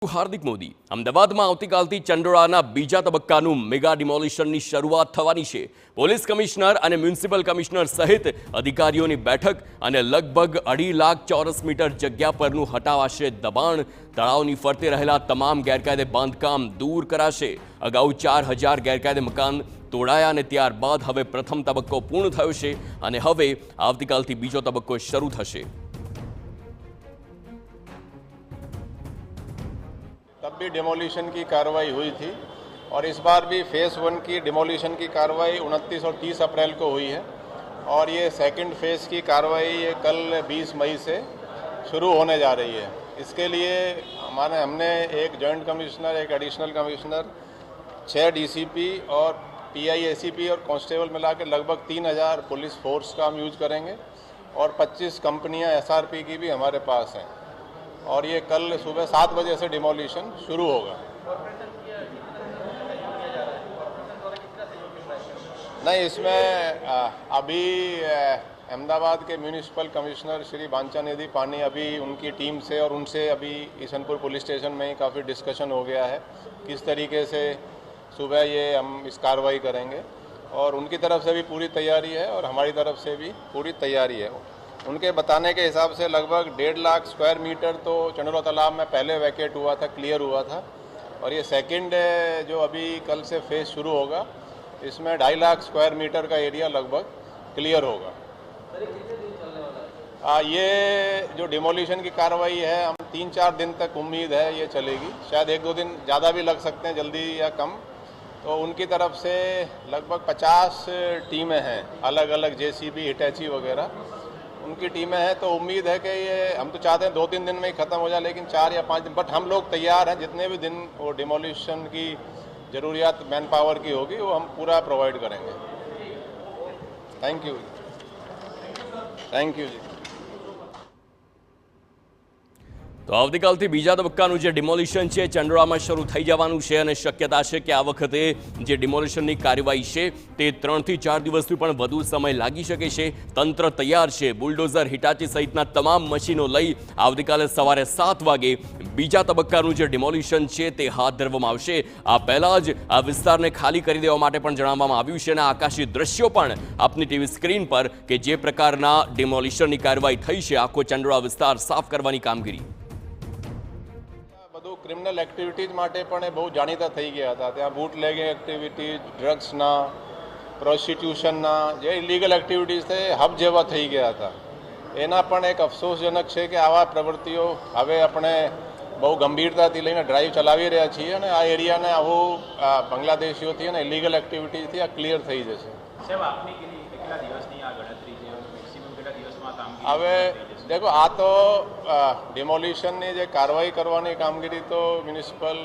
હાર્દિક મોદી અમદાવાદમાં આવતીકાલથી ચંડોળાના બીજા તબક્કાનું મેગા ડિમોલિશનની શરૂઆત થવાની છે। પોલીસ કમિશનર અને મ્યુનિસિપલ કમિશનર સહિત અધિકારીઓની બેઠક અને લગભગ 2.5 લાખ ચોરસ મીટર જગ્યા પરનું હટાવાશે દબાણ। તળાવની ફરતે રહેલા તમામ ગેરકાયદે બાંધકામ દૂર કરાશે। અગાઉ 4000 ગેરકાયદે મકાન તોડાયા અને ત્યારબાદ હવે પ્રથમ તબક્કો પૂર્ણ થયો છે અને હવે આવતીકાલથી બીજો તબક્કો શરૂ થશે। तब भी डिमोलिशन की कार्रवाई हुई थी और इस बार भी फेज़ 1 की डिमोलिशन की कार्रवाई 29 और 30 अप्रैल को हुई है और ये सेकंड फेज़ की कार्रवाई ये कल 20 मई से शुरू होने जा रही है। इसके लिए हमने एक जॉइंट कमिश्नर, एक एडिशनल कमिश्नर, 6 डीसीपी और पीआई एसीपी और कांस्टेबल मिला के लगभग 3000 पुलिस फोर्स का हम यूज करेंगे और 25 कंपनियां एसआरपी की भी हमारे पास हैं और ये कल सुबह 7 बजे से डिमोलिशन शुरू होगा। नहीं, इसमें अभी अहमदाबाद के म्यूनिसिपल कमिश्नर श्री बांचानिधि पानी अभी उनकी टीम से और उनसे अभी ईशनपुर पुलिस स्टेशन में ही काफ़ी डिस्कशन हो गया है किस तरीके से सुबह ये हम इस कार्रवाई करेंगे और उनकी तरफ से भी पूरी तैयारी है और हमारी तरफ से भी पूरी तैयारी है। उनके बताने के हिसाब से लगभग 1.5 लाख स्क्वायर मीटर तो चंडोला तालाब में पहले वैकेट हुआ था, क्लियर हुआ था और ये सेकंड जो अभी कल से फेज़ शुरू होगा इसमें 2.5 लाख स्क्वायर मीटर का एरिया लगभग क्लियर होगा। ये जो डिमोलिशन की कार्रवाई है हम 3-4 दिन तक उम्मीद है ये चलेगी, शायद 1-2 दिन ज़्यादा भी लग सकते हैं, जल्दी या कम। तो उनकी तरफ से लगभग 50 टीमें हैं, अलग अलग जेसीबी, हिटैची वगैरह उनकी टीमें हैं। तो उम्मीद है कि ये हम तो चाहते हैं 2-3 दिन में ही ख़त्म हो जाए, लेकिन 4 या 5 दिन, बट हम लोग तैयार हैं। जितने भी दिन वो डिमोलिशन की ज़रूरियात मैन पावर की होगी वो हम पूरा प्रोवाइड करेंगे। थैंक यू जी। તો આવતીકાલથી બીજા તબક્કાનું જે ડિમોલિશન છે ચંડોળામાં શરૂ થઈ જવાનું છે અને શક્યતા છે કે આ વખતે જે ડિમોલિશનની કાર્યવાહી છે તે 3 થી 4 દિવસથી પણ વધુ સમય લાગી શકે છે। તંત્ર તૈયાર છે, બુલડોઝર, હિટાચી સહિતના તમામ મશીનો લઈ આવતીકાલે સવારે 7 વાગે બીજા તબક્કાનું જે ડિમોલિશન છે તે હાથ ધરવામાં આવશે। આ પહેલાં જ આ વિસ્તારને ખાલી કરી દેવા માટે પણ જણાવવામાં આવ્યું છે અને આકાશી દ્રશ્યો પણ આપની ટીવી સ્ક્રીન પર કે જે પ્રકારના ડિમોલિશનની કાર્યવાહી થઈ છે, આખો ચંડોળા વિસ્તાર સાફ કરવાની કામગીરી। બધું ક્રિમિનલ એક્ટિવિટીઝ માટે પણ એ બહુ જાણીતા થઈ ગયા હતા। ત્યાં બૂટલેગિંગ એક્ટિવિટીઝ, ડ્રગ્સના, પ્રોસ્ટિટ્યુશનના જે ઇલીગલ એક્ટિવિટીઝ છે એ હબ જેવા થઈ ગયા હતા। એના પણ એક અફસોસજનક છે કે આવા પ્રવૃત્તિઓ હવે આપણે બહુ ગંભીરતાથી લઈને ડ્રાઈવ ચલાવી રહ્યા છીએ અને આ એરિયાને આવું બાંગ્લાદેશીઓથી અને ઇલીગલ એક્ટિવિટીઝથી આ ક્લિયર થઈ જશે। હવે देखो आ तो डिमोलिशन ની જે કાર્યવાહી કરવાની કામગીરી તો મ્યુનિસિપલ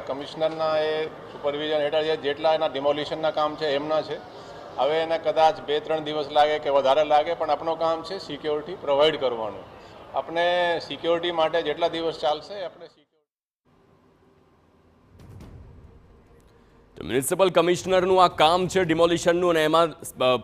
કમિશનરના એ સુપરવિઝન હેઠળ જેટલા એના ડિમોલિશનના કામ છે એમના છે। હવે એને કદાચ 2-3 દિવસ લાગે કે વધારે લાગે પણ આપણું કામ છે સિક્યોરિટી પ્રોવાઈડ કરવાનું। આપણે સિક્યોરિટી માટે જેટલા દિવસ ચાલશે આપણે મ્યુનિસિપલ કમિશનરનું આ કામ છે ડિમોલિશનનું અને એમાં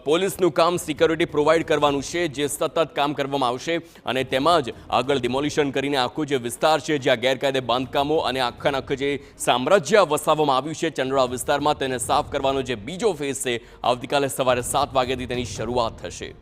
પોલીસનું કામ સિક્યોરિટી પ્રોવાઈડ કરવાનું છે જે સતત કામ કરવામાં આવશે અને તેમાં જ આગળ ડિમોલિશન કરીને આખું જે વિસ્તાર છે જ્યાં ગેરકાયદે બાંધકામો અને આખા જે સામ્રાજ્ય વસાવવામાં આવ્યું છે ચંડોળા વિસ્તારમાં તેને સાફ કરવાનો જે બીજો ફેઝ છે આવતીકાલે સવારે 7 વાગ્યાથી તેની શરૂઆત થશે।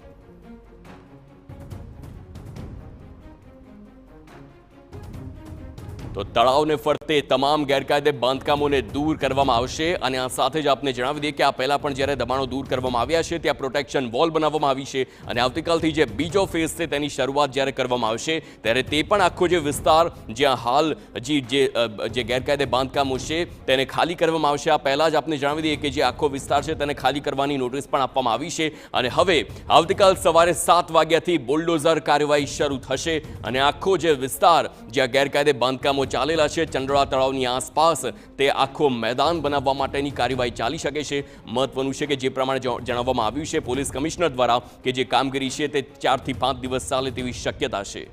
તો તળાવને ફરતે તમામ ગેરકાયદે બાંધકામોને દૂર કરવામાં આવશે અને આ સાથે જ આપને જણાવી દઈએ કે આ પહેલાં પણ જ્યારે દબાણો દૂર કરવામાં આવ્યા છે ત્યાં પ્રોટેક્શન વોલ બનાવવામાં આવી છે અને આવતીકાલથી જે બીજો ફેઝ છે તેની શરૂઆત જ્યારે કરવામાં આવશે ત્યારે તે પણ આખો જે વિસ્તાર જ્યાં હાલ જે ગેરકાયદે બાંધકામો છે તેને ખાલી કરવામાં આવશે। આ પહેલાં જ આપને જણાવી દઈએ કે જે આખો વિસ્તાર છે તેને ખાલી કરવાની નોટિસ પણ આપવામાં આવી છે અને હવે આવતીકાલ સવારે 7 વાગ્યાથી બુલડોઝર કાર્યવાહી શરૂ થશે અને આખો જે વિસ્તાર જ્યાં ગેરકાયદે બાંધકામો ચાલેલા છે ચંડોળા તળાવની આસપાસ તે આખો મેદાન બનાવવા માટેની કાર્યવાહી ચાલી શકે છે। મહત્વનું છે કે જે પ્રમાણે જણાવવામાં આવ્યું છે પોલીસ કમિશનર દ્વારા કે જે કામગીરી છે તે 4 થી 5 દિવસ ચાલે તેવી શક્યતા છે।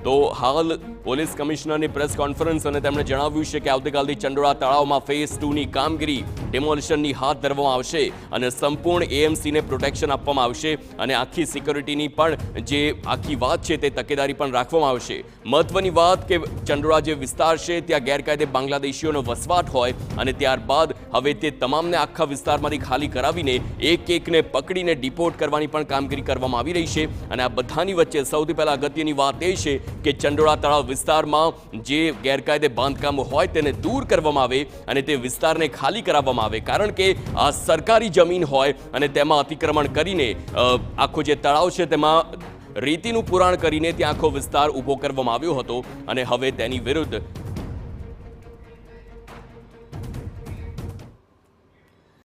તો હાલ પોલીસ કમિશનરની પ્રેસ કોન્ફરન્સ અને તેમણે જણાવ્યું છે કે આવતીકાલથી ચંડોળા તળાવમાં ફેઝ 2ની કામગીરી ડિમોલિશનની હાથ ધરવામાં આવશે અને સંપૂર્ણ એએમસીને પ્રોટેક્શન આપવામાં આવશે અને આખી સિક્યોરિટીની પણ જે આખી વાત છે તે તકેદારી પણ રાખવામાં આવશે. મહત્વની વાત કે ચંડોળા જે વિસ્તાર છે ત્યાં ગેરકાયદે બાંગ્લાદેશીઓનો વસવાટ હોય અને ત્યારબાદ હવે તે તમામને આખા વિસ્તારમાંથી ખાલી કરાવીને એક એકને પકડીને ડિપોર્ટ કરવાની પણ કામગીરી કરવામાં આવી રહી છે. અને આ બધાની વચ્ચે સૌથી પહેલા અગત્યની વાત એ છે કે ચંડોળા તળાવ વિસ્તારમાં જે ગેરકાયદે બાંધકામો હોય તેને દૂર કરવામાં આવે અને તે વિસ્તારને ખાલી કરાવવામાં આવે, કારણ કે આ સરકારી જમીન હોય અને તેમાં અતિક્રમણ કરીને આખો જે તળાવ છે તેમાં રેતીનું પુરાણ કરીને ત્યાં આખો વિસ્તાર ઊભો કરવામાં આવ્યો હતો અને હવે તેની વિરુદ્ધ